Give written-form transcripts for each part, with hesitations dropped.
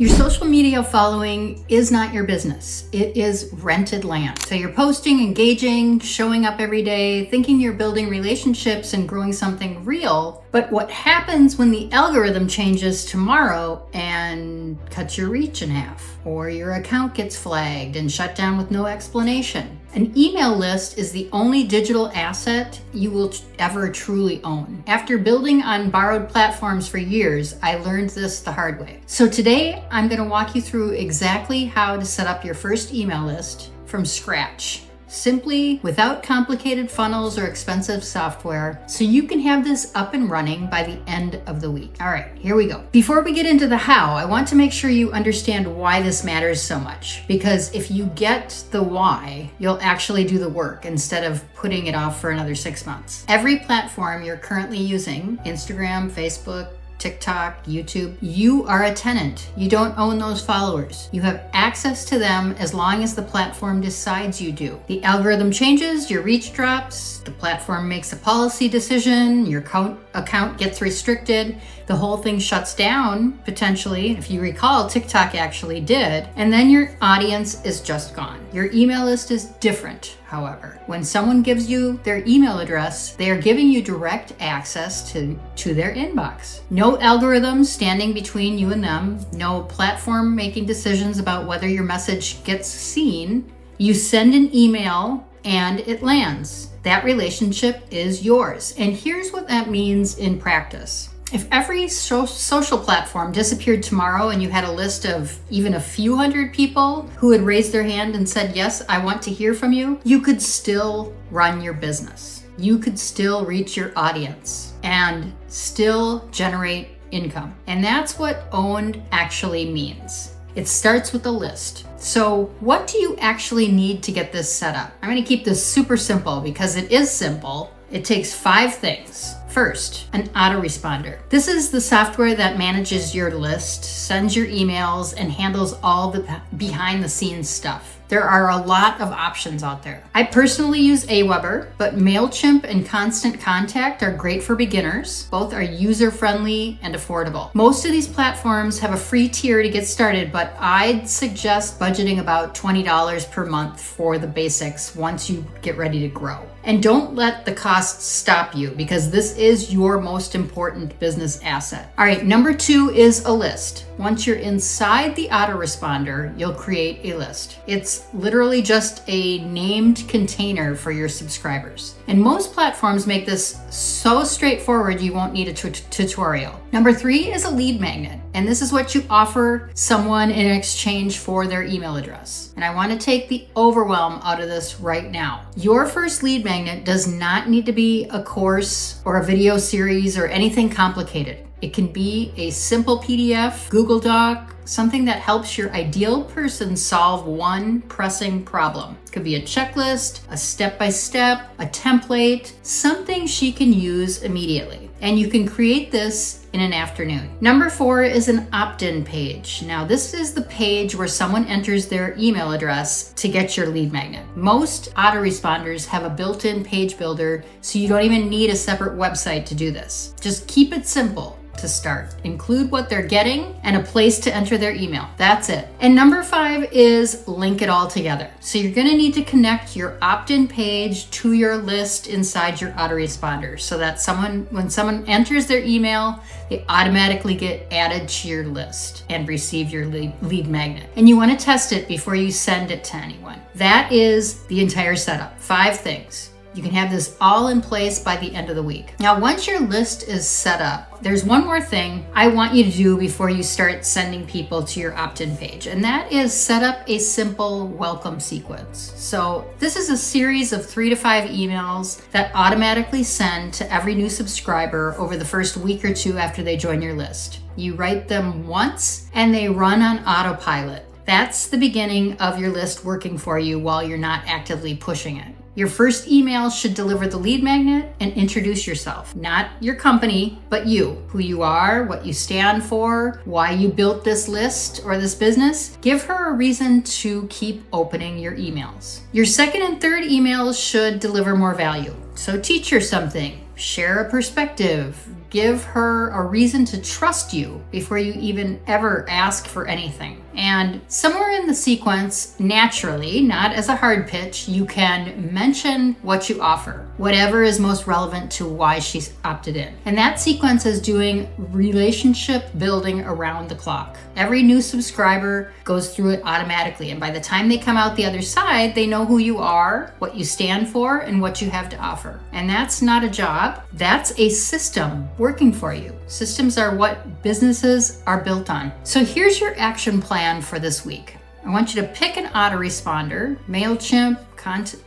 Your social media following is not your business. It is rented land. So you're posting, engaging, showing up every day, thinking you're building relationships and growing something real. But what happens when the algorithm changes tomorrow and cuts your reach in half? Or your account gets flagged and shut down with no explanation? An email list is the only digital asset you will ever truly own. After building on borrowed platforms for years, I learned this the hard way. So today, I'm going to walk you through exactly how to set up your first email list from scratch. Simply, without complicated funnels or expensive software, so you can have this up and running by the end of the week. All right, here we go. Before we get into the how, I want to make sure you understand why this matters so much. Because if you get the why, you'll actually do the work instead of putting it off for another 6 months. Every platform you're currently using, Instagram, Facebook, TikTok, YouTube, you are a tenant. You don't own those followers. You have access to them as long as the platform decides you do. The algorithm changes, your reach drops, the platform makes a policy decision, your account gets restricted, the whole thing shuts down, potentially. If you recall, TikTok actually did, and then your audience is just gone. Your email list is different, however. When someone gives you their email address, they are giving you direct access to their inbox. No algorithms standing between you and them, no platform making decisions about whether your message gets seen. You send an email and it lands. That relationship is yours. And here's what that means in practice. If every social platform disappeared tomorrow and you had a list of even a few hundred people who had raised their hand and said, yes, I want to hear from you, you could still run your business. You could still reach your audience and still generate income. And that's what owned actually means. It starts with a list. So what do you actually need to get this set up? I'm going to keep this super simple because it is simple. It takes 5 things. First, an autoresponder. This is the software that manages your list, sends your emails, and handles all the behind the scenes stuff. There are a lot of options out there. I personally use Aweber, but MailChimp and Constant Contact are great for beginners. Both are user-friendly and affordable. Most of these platforms have a free tier to get started, but I'd suggest budgeting about $20 per month for the basics once you get ready to grow. And don't let the costs stop you because this is your most important business asset. All right, number 2 is a list. Once you're inside the autoresponder, you'll create a list. It's literally just a named container for your subscribers. And most platforms make this so straightforward you won't need a tutorial. Number 3 is a lead magnet. And this is what you offer someone in exchange for their email address. And I want to take the overwhelm out of this right now. Your first lead magnet does not need to be a course or a video series or anything complicated. It can be a simple PDF, Google Doc, something that helps your ideal person solve one pressing problem. It could be a checklist, a step-by-step, a template, something she can use immediately. And you can create this in an afternoon. Number 4 is an opt-in page. Now, this is the page where someone enters their email address to get your lead magnet. Most autoresponders have a built-in page builder, so you don't even need a separate website to do this. Just keep it simple to start. Include what they're getting and a place to enter their email. That's it. And number 5 is link it all together. So you're going to need to connect your opt-in page to your list inside your autoresponder so that when someone enters their email, they automatically get added to your list and receive your lead magnet. And you want to test it before you send it to anyone. That is the entire setup. 5 things. You can have this all in place by the end of the week. Now, once your list is set up, there's one more thing I want you to do before you start sending people to your opt-in page, and that is set up a simple welcome sequence. So this is a series of 3 to 5 emails that automatically send to every new subscriber over the first week or 2 after they join your list. You write them once and they run on autopilot. That's the beginning of your list working for you while you're not actively pushing it. Your first email should deliver the lead magnet and introduce yourself. Not your company, but you. Who you are, what you stand for, why you built this list or this business. Give her a reason to keep opening your emails. Your second and third emails should deliver more value. So teach her something. Share a perspective. give her a reason to trust you before you even ever ask for anything. And somewhere in the sequence, naturally, not as a hard pitch, you can mention what you offer, whatever is most relevant to why she's opted in. And that sequence is doing relationship building around the clock. Every new subscriber goes through it automatically. And by the time they come out the other side, they know who you are, what you stand for, and what you have to offer. And that's not a job. That's a system working for you. Systems are what businesses are built on. So here's your action plan for this week. I want you to pick an autoresponder, MailChimp,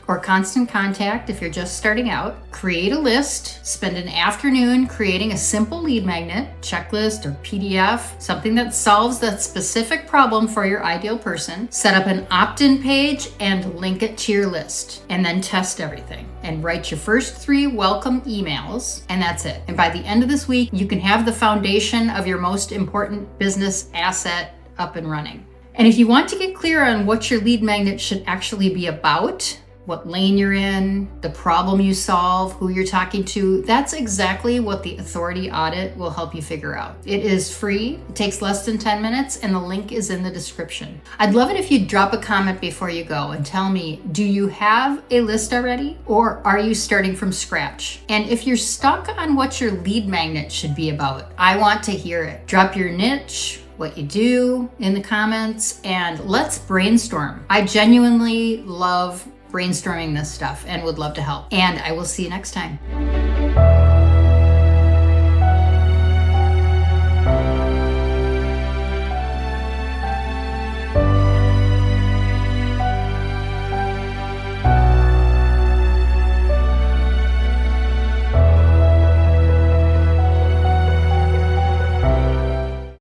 or Constant Contact if you're just starting out. Create a list, spend an afternoon creating a simple lead magnet, checklist, or PDF, something that solves that specific problem for your ideal person. Set up an opt-in page and link it to your list, and then test everything. And write your first 3 welcome emails, and that's it. And by the end of this week, you can have the foundation of your most important business asset up and running. And if you want to get clear on what your lead magnet should actually be about, what lane you're in, the problem you solve, who you're talking to, that's exactly what the Authority Audit will help you figure out. It is free, it takes less than 10 minutes, and the link is in the description. I'd love it if you'd drop a comment before you go and tell me, do you have a list already, or are you starting from scratch? And if you're stuck on what your lead magnet should be about, I want to hear it. Drop your niche, what you do in the comments, and let's brainstorm. I genuinely love brainstorming this stuff and would love to help. And I will see you next time.